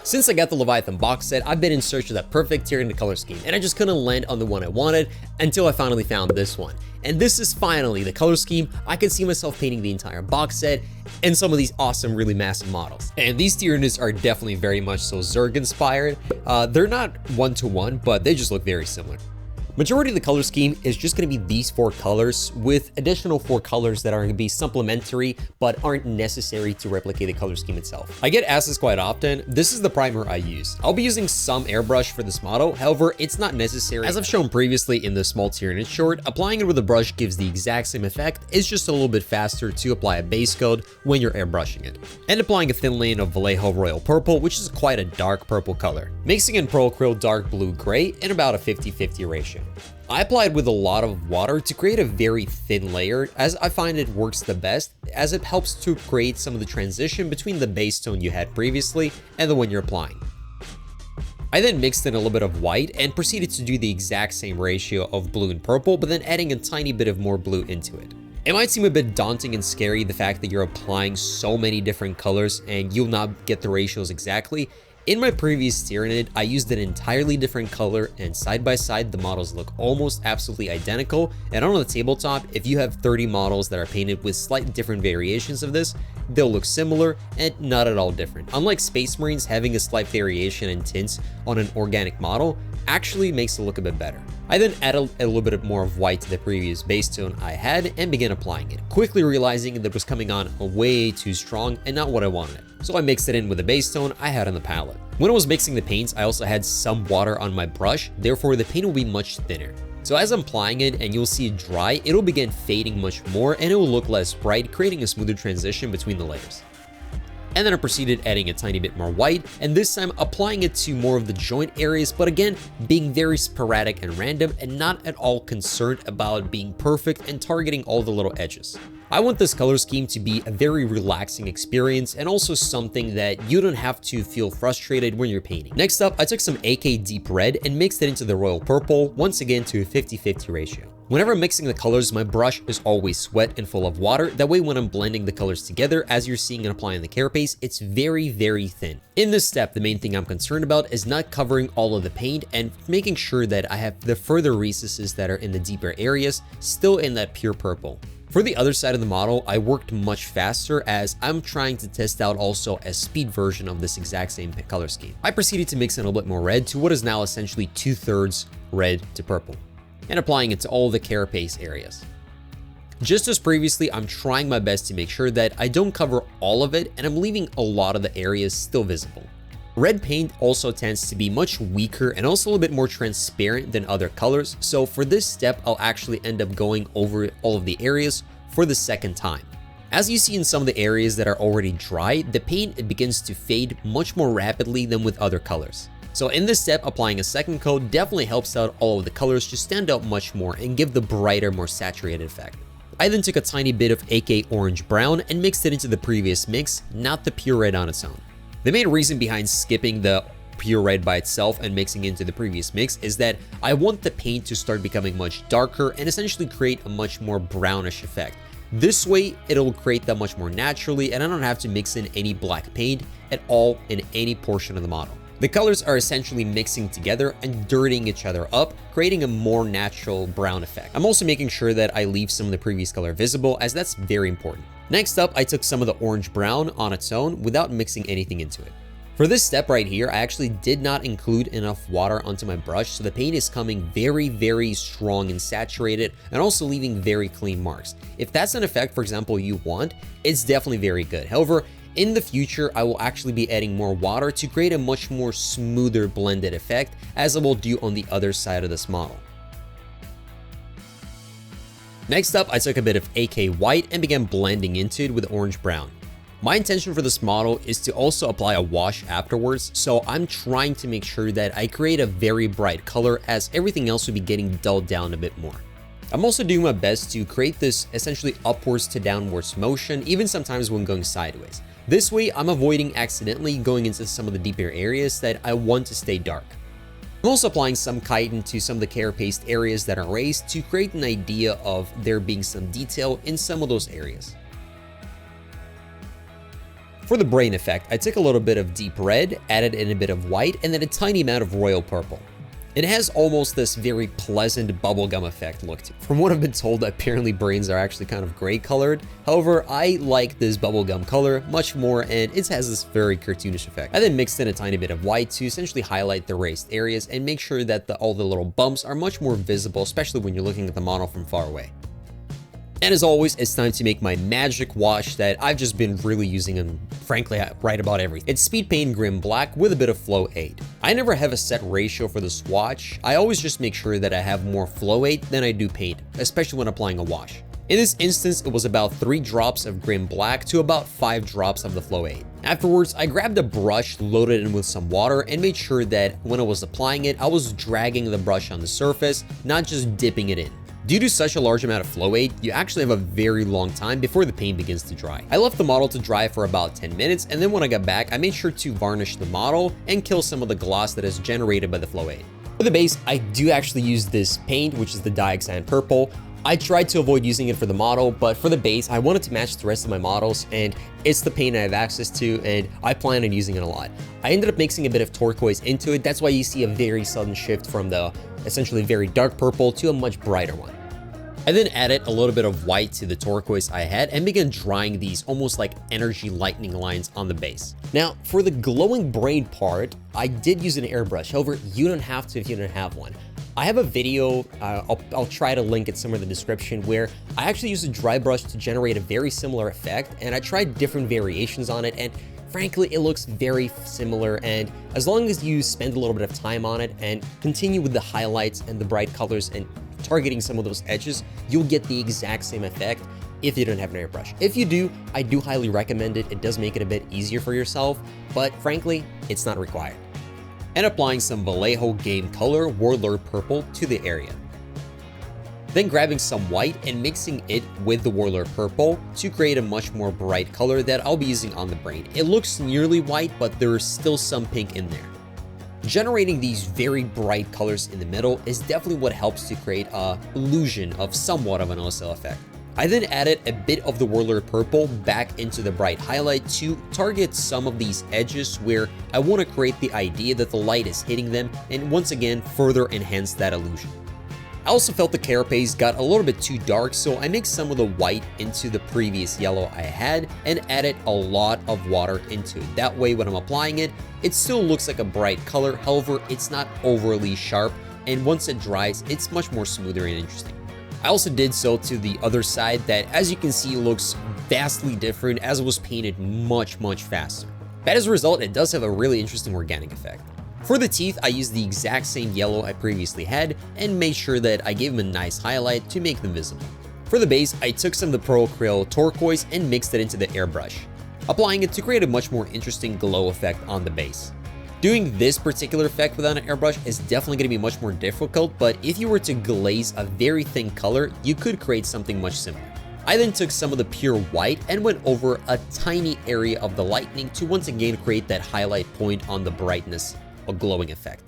Since I got the Leviathan box set, I've been in search of that perfect Tyranid color scheme, and I just couldn't land on the one I wanted until I finally found this one. And this is finally the color scheme I could see myself painting the entire box set and some of these awesome, really massive models. And these Tyranids are definitely very much so Zerg inspired. They're not one-to-one, but they just look very similar. Majority of the color scheme is just going to be these 4 colors with additional 4 colors that are going to be supplementary but aren't necessary to replicate the color scheme itself. I get asked this quite often. This is the primer I use. I'll be using some airbrush for this model, however, it's not necessary. As I've shown previously in the small Tyranid short, applying it with a brush gives the exact same effect. It's just a little bit faster to apply a base coat when you're airbrushing it. And applying a thin layer of Vallejo Royal Purple, which is quite a dark purple color. Mixing in Pearl Acryl dark blue gray in about a 50-50 ratio. I applied with a lot of water to create a very thin layer, as I find it works the best, as it helps to create some of the transition between the base tone you had previously and the one you're applying. I then mixed in a little bit of white and proceeded to do the exact same ratio of blue and purple, but then adding a tiny bit of more blue into it. It might seem a bit daunting and scary, the fact that you're applying so many different colors and you'll not get the ratios exactly. In my previous Tyranid, I used an entirely different color, and side by side the models look almost absolutely identical. And on the tabletop, if you have 30 models that are painted with slight different variations of this, they'll look similar and not at all different. Unlike Space Marines, having a slight variation in tints on an organic model actually makes it look a bit better. I then added a little bit more of white to the previous base tone I had and began applying it, quickly realizing that it was coming on way too strong and not what I wanted. So I mixed it in with the base tone I had on the palette. When I was mixing the paints, I also had some water on my brush, therefore the paint will be much thinner. So as I'm applying it and you'll see it dry, it'll begin fading much more and it will look less bright, creating a smoother transition between the layers. And then I proceeded adding a tiny bit more white, and this time applying it to more of the joint areas, but again, being very sporadic and random and not at all concerned about being perfect and targeting all the little edges. I want this color scheme to be a very relaxing experience and also something that you don't have to feel frustrated when you're painting. Next up, I took some AK Deep Red and mixed it into the Royal Purple, once again to a 50-50 ratio. Whenever I'm mixing the colors, my brush is always wet and full of water. That way when I'm blending the colors together, as you're seeing and applying the Carapace, it's very, very thin. In this step, the main thing I'm concerned about is not covering all of the paint and making sure that I have the further recesses that are in the deeper areas still in that pure purple. For the other side of the model, I worked much faster as I'm trying to test out also a speed version of this exact same color scheme. I proceeded to mix in a little bit more red to what is now essentially 2/3 red to purple, and applying it to all the Carapace areas. Just as previously, I'm trying my best to make sure that I don't cover all of it and I'm leaving a lot of the areas still visible. Red paint also tends to be much weaker and also a little bit more transparent than other colors, so for this step, I'll actually end up going over all of the areas for the second time. As you see in some of the areas that are already dry, the paint begins to fade much more rapidly than with other colors. So in this step, applying a second coat definitely helps out all of the colors to stand out much more and give the brighter, more saturated effect. I then took a tiny bit of AK Orange Brown and mixed it into the previous mix, not the pure red on its own. The main reason behind skipping the pure red by itself and mixing into the previous mix is that I want the paint to start becoming much darker and essentially create a much more brownish effect. This way, it'll create that much more naturally and I don't have to mix in any black paint at all in any portion of the model. The colors are essentially mixing together and dirtying each other up, creating a more natural brown effect. I'm also making sure that I leave some of the previous color visible, as that's very important. Next up, I took some of the orange brown on its own without mixing anything into it. For this step right here, I actually did not include enough water onto my brush, so the paint is coming very, very strong and saturated and also leaving very clean marks. If that's an effect, for example, you want, it's definitely very good. However, in the future, I will actually be adding more water to create a much more smoother blended effect, as I will do on the other side of this model. Next up, I took a bit of AK White and began blending into it with orange brown. My intention for this model is to also apply a wash afterwards, so I'm trying to make sure that I create a very bright color, as everything else will be getting dulled down a bit more. I'm also doing my best to create this essentially upwards to downwards motion, even sometimes when going sideways. This way, I'm avoiding accidentally going into some of the deeper areas that I want to stay dark. I'm also applying some chitin to some of the Carapace areas that are raised to create an idea of there being some detail in some of those areas. For the brain effect, I took a little bit of deep red, added in a bit of white, and then a tiny amount of royal purple. It has almost this very pleasant bubblegum effect look to it. From what I've been told, apparently brains are actually kind of gray colored. However, I like this bubblegum color much more, and it has this very cartoonish effect. I then mixed in a tiny bit of white to essentially highlight the raised areas and make sure that all the little bumps are much more visible, especially when you're looking at the model from far away. And as always, it's time to make my magic wash that I've just been really using and frankly, right about everything. It's Speed Paint Grim Black with a bit of Flow 8. I never have a set ratio for the swatch. I always just make sure that I have more Flow 8 than I do paint, especially when applying a wash. In this instance, it was about 3 drops of Grim Black to about 5 drops of the Flow 8. Afterwards, I grabbed a brush, loaded it with some water, and made sure that when I was applying it, I was dragging the brush on the surface, not just dipping it in. Due to such a large amount of Flow 8, you actually have a very long time before the paint begins to dry. I left the model to dry for about 10 minutes, and then when I got back, I made sure to varnish the model and kill some of the gloss that is generated by the Flow 8. For the base, I do actually use this paint, which is the Dioxazine Purple. I tried to avoid using it for the model, but for the base, I wanted to match the rest of my models, and it's the paint I have access to, and I plan on using it a lot. I ended up mixing a bit of turquoise into it. That's why you see a very sudden shift from the essentially very dark purple to a much brighter one. I then added a little bit of white to the turquoise I had and began drawing these almost like energy lightning lines on the base. Now, for the glowing brain part, I did use an airbrush. However, you don't have to if you don't have one. I have a video, I'll try to link it somewhere in the description, where I actually used a dry brush to generate a very similar effect, and I tried different variations on it, and frankly, it looks very similar. And as long as you spend a little bit of time on it and continue with the highlights and the bright colors and targeting some of those edges, you'll get the exact same effect if you don't have an airbrush. If you do, I do highly recommend it. It does make it a bit easier for yourself, but frankly, it's not required. And applying some Vallejo Game Color Warlord Purple to the area. Then grabbing some white and mixing it with the Warlord Purple to create a much more bright color that I'll be using on the brain. It looks nearly white, but there's still some pink in there. Generating these very bright colors in the middle is definitely what helps to create an illusion of somewhat of an OSL effect. I then added a bit of the Warlord Purple back into the bright highlight to target some of these edges where I want to create the idea that the light is hitting them and once again further enhance that illusion. I also felt the Carapace got a little bit too dark, so I mixed some of the white into the previous yellow I had and added a lot of water into it. That way when I'm applying it, it still looks like a bright color, however, it's not overly sharp, and once it dries, it's much more smoother and interesting. I also did so to the other side that, as you can see, looks vastly different as it was painted much faster. But as a result, it does have a really interesting organic effect. For the teeth, I used the exact same yellow I previously had and made sure that I gave them a nice highlight to make them visible. For the base, I took some of the Pearl Acryl Turquoise and mixed it into the airbrush, applying it to create a much more interesting glow effect on the base. Doing this particular effect without an airbrush is definitely going to be much more difficult, but if you were to glaze a very thin color, you could create something much similar. I then took some of the pure white and went over a tiny area of the lightning to once again create that highlight point on the brightness, a glowing effect.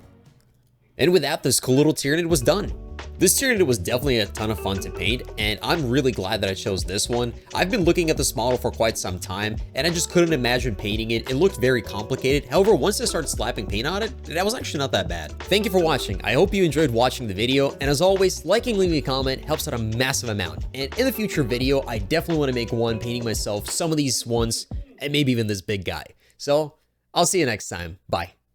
And with that, this cool little Tyranid was done. This Tyranid was definitely a ton of fun to paint, and I'm really glad that I chose this one. I've been looking at this model for quite some time, and I just couldn't imagine painting it. It looked very complicated. However, once I started slapping paint on it, that was actually not that bad. Thank you for watching. I hope you enjoyed watching the video, and as always, liking and leaving a comment helps out a massive amount. And in the future video, I definitely want to make one painting myself some of these ones, and maybe even this big guy. So, I'll see you next time. Bye.